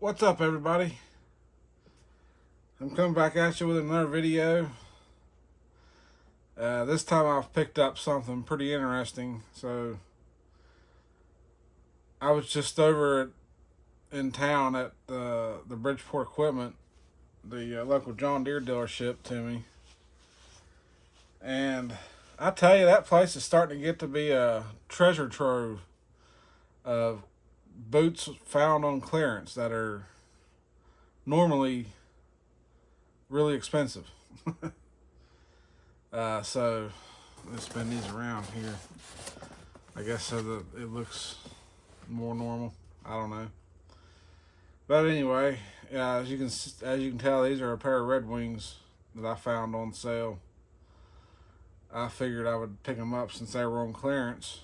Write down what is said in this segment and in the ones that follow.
What's up, everybody? I'm coming back at you with another video. This time I've picked up something pretty interesting. So I was just over in town at the Bridgeport Equipment, the local John Deere dealership to me, and I tell you, that place is starting to get to be a treasure trove of boots found on clearance that are normally really expensive. So let's spin these around here, I guess, so that it looks more normal. I don't know, but anyway, as you can tell, these are a pair of Redwings that I found on sale. I figured I would pick them up since they were on clearance.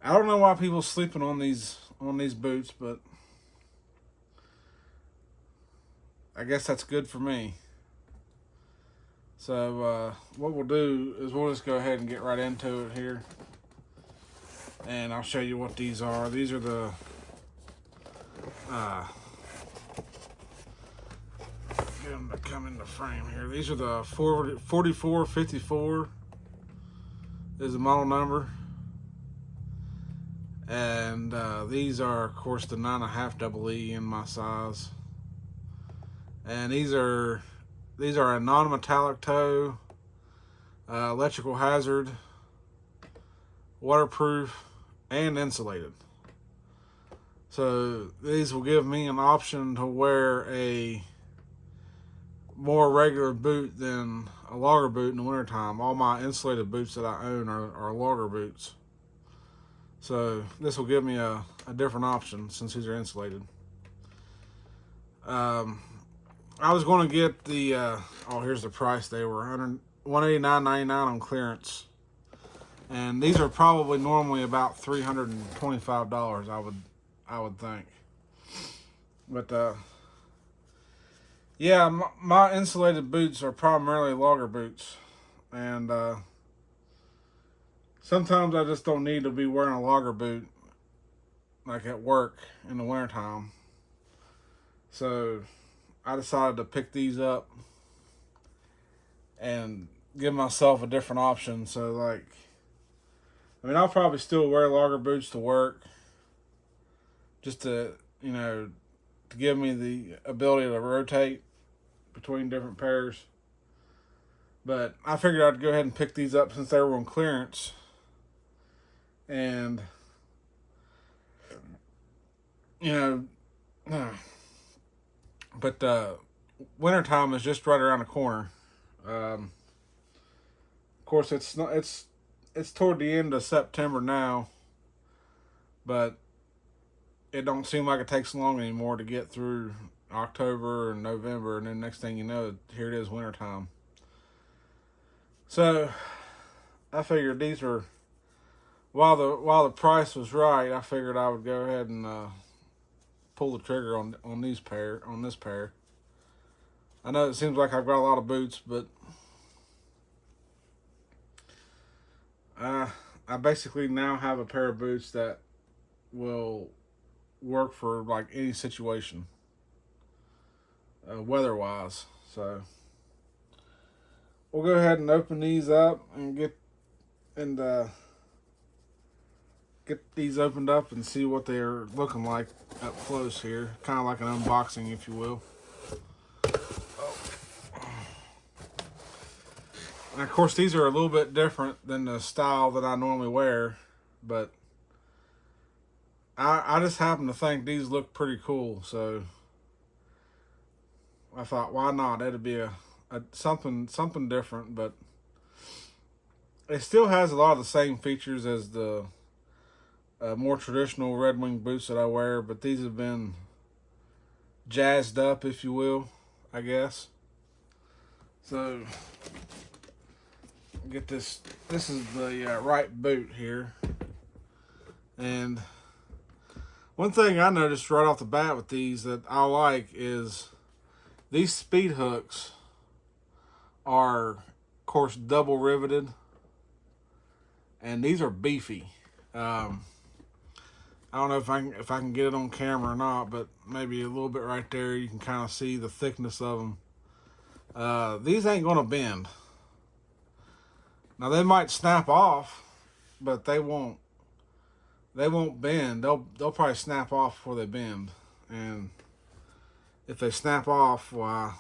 I don't know why people sleeping on these boots, but I guess that's good for me. So what we'll do is we'll just go ahead and get right into it here, and I'll show you what these are. These are the get them to come in the frame here. These are the 4454 is the model number, and these are, of course, the 9.5 EE in my size, and these are a non-metallic toe, electrical hazard, waterproof, and insulated. So these will give me an option to wear a more regular boot than a logger boot in the wintertime. All my insulated boots that I own are logger boots. So this will give me a different option since these are insulated. I was going to get the, oh, here's the price. They were $189.99 on clearance. And these are probably normally about $325, I would think. But, yeah, my insulated boots are primarily logger boots. And sometimes I just don't need to be wearing a logger boot, like at work in the wintertime. So I decided to pick these up and give myself a different option. So, like, I mean, I'll probably still wear logger boots to work, just to, to give me the ability to rotate between different pairs. But I figured I'd go ahead and pick these up since they were on clearance. And, but wintertime is just right around the corner. Of course, it's toward the end of September now, but it don't seem like it takes long anymore to get through October and November, and then next thing you know, here it is, wintertime. So I figured these were, while the price was right, I figured I would go ahead and pull the trigger on this pair. I know it seems like I've got a lot of boots, but I basically now have a pair of boots that will work for like any situation, weather-wise. So we'll go ahead and open these up and get these opened up and see what they're looking like up close here. Kind of like an unboxing, if you will. And of course, these are a little bit different than the style that I normally wear, but I just happen to think these look pretty cool, so I thought, why not? It'd be a something different, but it still has a lot of the same features as the more traditional Redwing boots that I wear, but these have been jazzed up, if you will, I guess. So get this. This is the right boot here, and one thing I noticed right off the bat with these that I like is these speed hooks are, of course, double riveted, and these are beefy. I don't know if I can get it on camera or not, but maybe a little bit right there. You can kind of see the thickness of them. These ain't gonna bend. Now they might snap off, but they won't. They won't bend. They'll probably snap off before they bend. And if they snap off, why,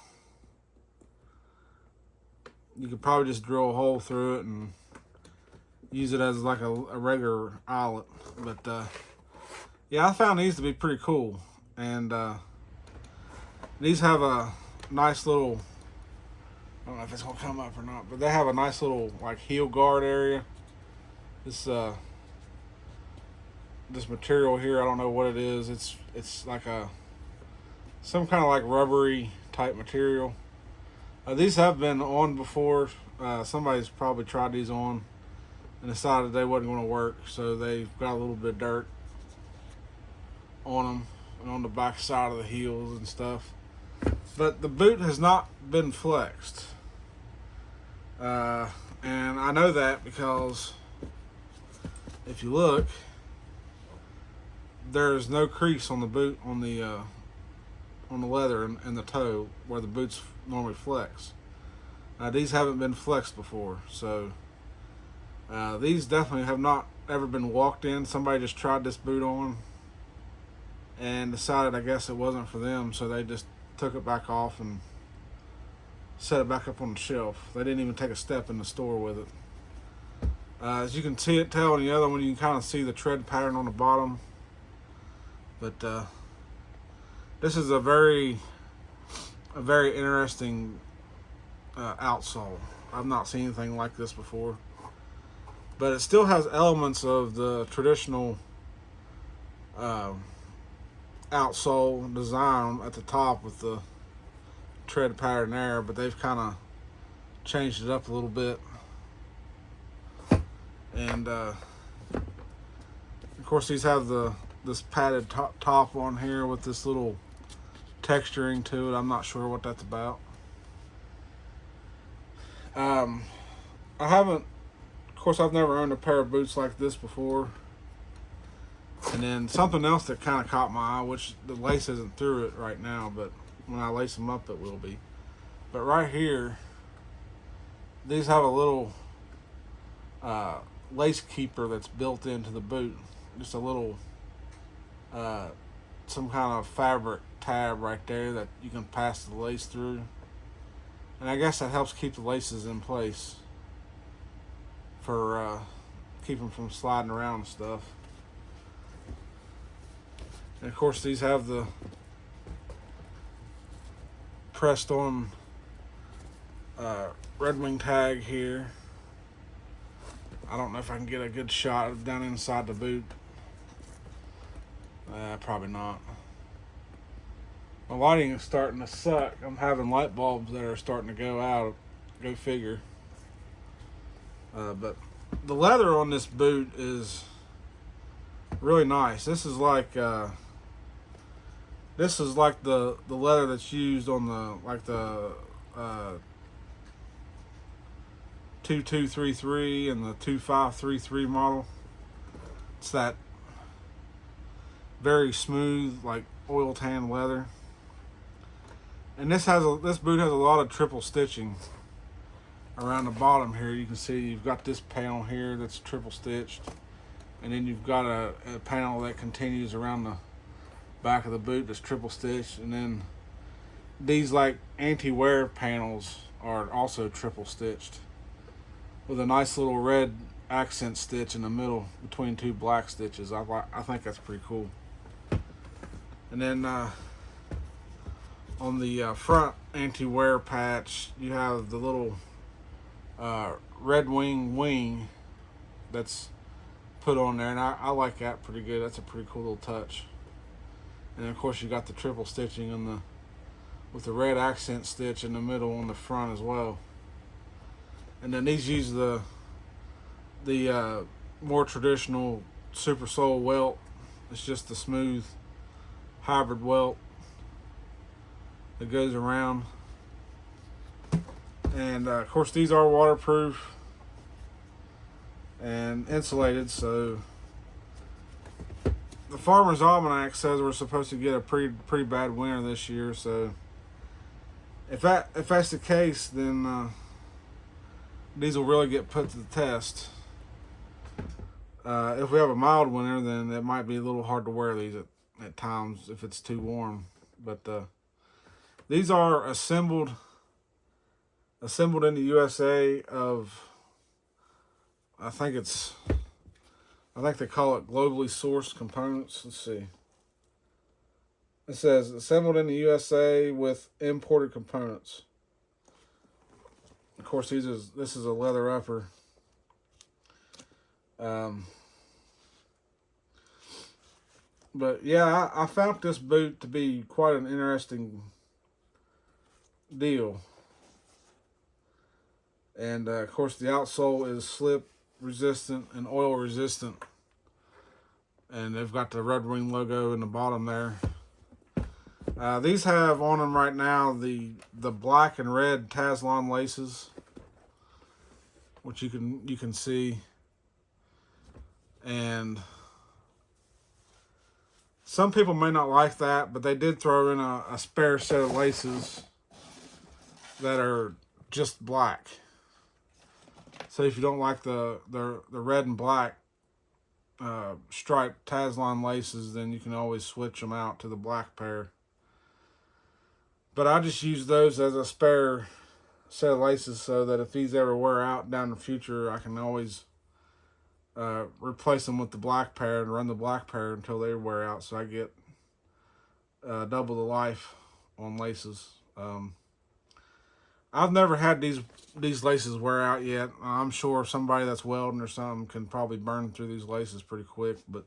you could probably just drill a hole through it and use it as like a regular eyelet. But yeah, I found these to be pretty cool. And these have a nice little, I don't know if it's gonna come up or not, but they have a nice little like heel guard area. This material here, I don't know what it is. It's like some kind of like rubbery type material. These have been on before. Somebody's probably tried these on and decided they wasn't going to work, so they've got a little bit of dirt on them and on the back side of the heels and stuff. But the boot has not been flexed, and I know that because if you look, there's no crease on the boot on the leather and the toe where the boots normally flex. These haven't been flexed before, so these definitely have not ever been walked in. Somebody just tried this boot on and decided, I guess, it wasn't for them, so they just took it back off and set it back up on the shelf. They didn't even take a step in the store with it. As you can tell in the other one, you can kind of see the tread pattern on the bottom. But this is a very interesting outsole. I've not seen anything like this before. But it still has elements of the traditional outsole design at the top with the tread pattern there, but they've kind of changed it up a little bit. And of course, these have this padded top on here with this little texturing to it. I'm not sure what that's about. I haven't, of course, I've never owned a pair of boots like this before. And then something else that kind of caught my eye, which the lace isn't through it right now, but when I lace them up it will be. But right here, these have a little lace keeper that's built into the boot. Just a little some kind of fabric tab right there that you can pass the lace through, and I guess that helps keep the laces in place for keep them from sliding around and stuff. And of course, these have the pressed on Redwing tag here. I don't know if I can get a good shot down inside the boot. Probably not. My lighting is starting to suck. I'm having light bulbs that are starting to go out. Go figure. But the leather on this boot is really nice. This is like the leather that's used on the 2233 and the 2533 model. It's that very smooth, like oil tan leather. And this boot has a lot of triple stitching around the bottom here. You can see you've got this panel here that's triple stitched, and then you've got a panel that continues around the back of the boot that's triple stitched, and then these like anti-wear panels are also triple stitched with a nice little red accent stitch in the middle between two black stitches. I think that's pretty cool. And then on the front anti-wear patch, you have the little Redwing wing that's put on there, and I like that pretty good. That's a pretty cool little touch. And of course, you got the triple stitching with the red accent stitch in the middle on the front as well. And then these use the more traditional super sole welt. It's just the smooth hybrid welt that goes around. And of course, these are waterproof and insulated, so the Farmer's Almanac says we're supposed to get a pretty bad winter this year. So if that's the case, then these will really get put to the test. If we have a mild winter, then it might be a little hard to wear these at times if it's too warm. But these are assembled in the USA of, I think they call it globally sourced components. Let's see. It says assembled in the USA with imported components. Of course, this is a leather upper. But yeah, I found this boot to be quite an interesting deal. And of course, the outsole is slip resistant and oil resistant. And they've got the Redwing logo in the bottom there. These have on them right now the black and red Taslon laces, which you can see. And some people may not like that, but they did throw in a spare set of laces that are just black. So if you don't like the red and black striped Taslon laces, then you can always switch them out to the black pair. But I just use those as a spare set of laces so that if these ever wear out down in the future, I can always replace them with the black pair and run the black pair until they wear out, so I get double the life on laces. I've never had these laces wear out yet. I'm sure somebody that's welding or something can probably burn through these laces pretty quick. But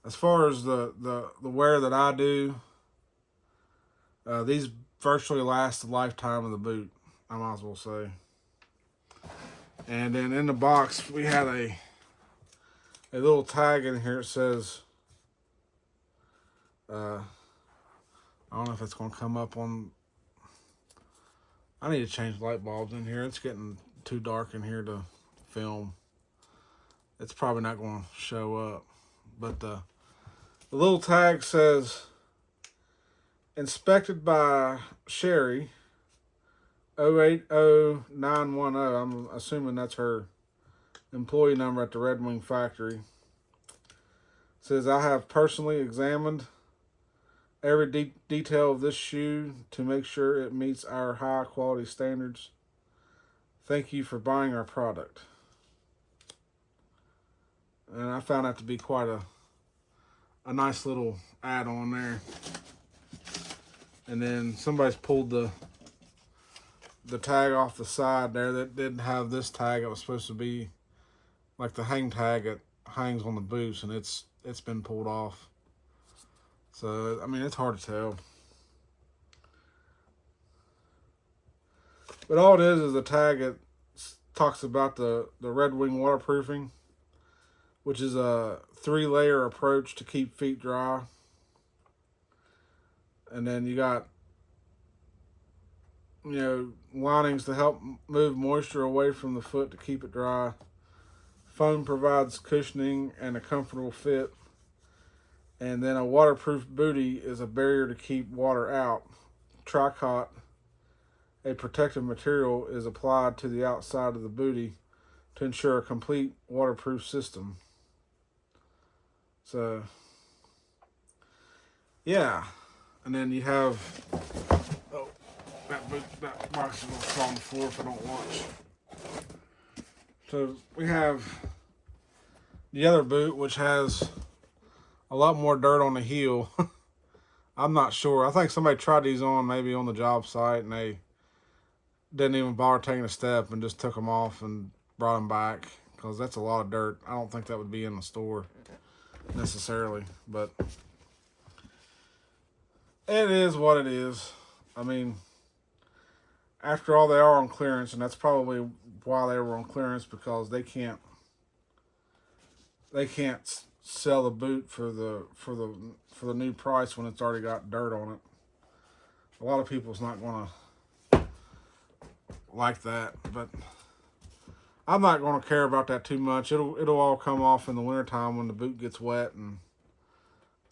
as far as the wear that I do, these virtually last the lifetime of the boot, I might as well say. And then in the box, we had a little tag in here. It says, I don't know if it's going to come up on. I need to change light bulbs in here. It's getting too dark in here to film. It's probably not going to show up. But the little tag says, inspected by Sherry 080910. I'm assuming that's her employee number at the Redwing factory. It says, I have personally examined every detail of this shoe to make sure it meets our high quality standards. Thank you for buying our product. And I found that to be quite a nice little add-on there. And then somebody's pulled the tag off the side there that didn't have this tag. It was supposed to be like the hang tag that hangs on the boots, and it's been pulled off. So, I mean, it's hard to tell. But all it is a tag that talks about the Redwing waterproofing, which is a 3-layer approach to keep feet dry. And then you got, linings to help move moisture away from the foot to keep it dry. Foam provides cushioning and a comfortable fit. And then a waterproof bootie is a barrier to keep water out. Tricot, a protective material, is applied to the outside of the bootie to ensure a complete waterproof system. So, yeah. And then you have, that box is going to fall on the floor if I don't watch. So we have the other boot, which has a lot more dirt on the heel. I'm not sure. I think somebody tried these on maybe on the job site and they didn't even bother taking a step and just took them off and brought them back, because that's a lot of dirt. I don't think that would be in the store necessarily, but it is what it is. I mean, after all, they are on clearance, and that's probably why they were on clearance, because they can't sell the boot for the new price when it's already got dirt on it. A lot of people's not going to like that, but I'm not going to care about that too much. It'll all come off in the wintertime when the boot gets wet, and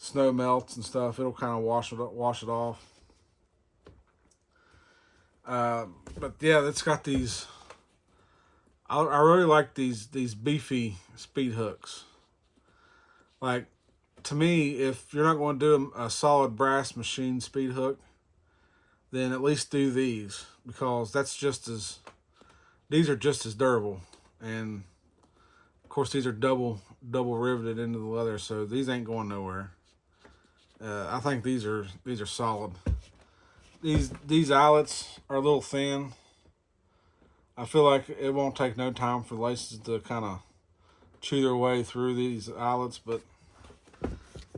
snow melts and stuff, it'll kind of wash it off. But yeah, it's got these. I really like these beefy speed hooks. Like, to me, if you're not going to do a solid brass machine speed hook, then at least do these, because these are just as durable. And of course, these are double riveted into the leather, so these ain't going nowhere. I think these are solid. These eyelets are a little thin. I feel like it won't take no time for the laces to kind of chew their way through these eyelets, but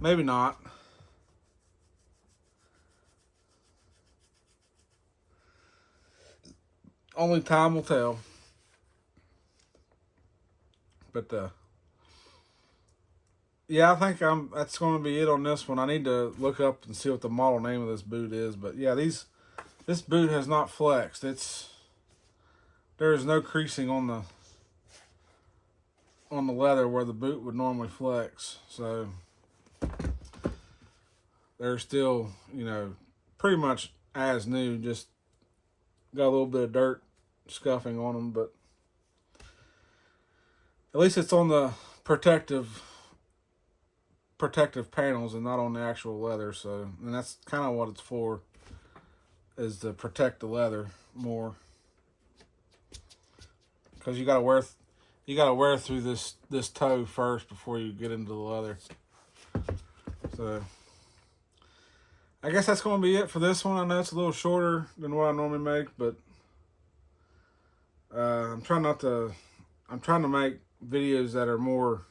maybe not. Only time will tell. But yeah, I think that's going to be it on this one. I need to look up and see what the model name of this boot is. But yeah, this boot has not flexed. There is no creasing on the leather where the boot would normally flex. So they're still, pretty much as new. Just got a little bit of dirt scuffing on them, but at least it's on the protective panels and not on the actual leather. So, and that's kind of what it's for, is to protect the leather more, because you got to wear through this toe first before you get into the leather. So I guess that's going to be it for this one. I know it's a little shorter than what I normally make, but I'm trying to make videos that are more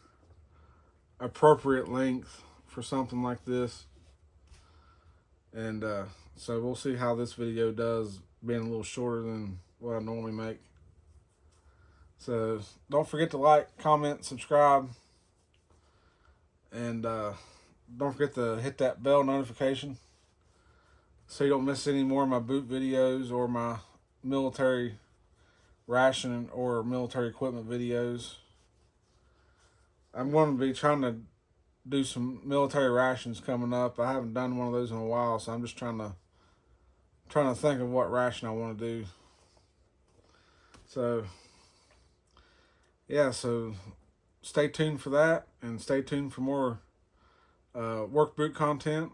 appropriate length for something like this. And so we'll see how this video does, being a little shorter than what I normally make. So don't forget to like, comment, subscribe, and don't forget to hit that bell notification so you don't miss any more of my boot videos or my military ration or military equipment videos. I'm going to be trying to do some military rations coming up. I haven't done one of those in a while, so I'm just trying to think of what ration I want to do. So yeah, so stay tuned for that, and stay tuned for more work boot content.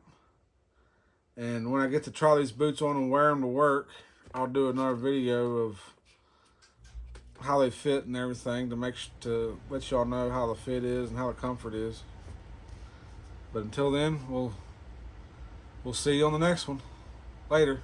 And when I get to try these boots on and wear them to work, I'll do another video of how they fit and everything, to let y'all know how the fit is and how the comfort is. But until then, we'll see you on the next one. Later.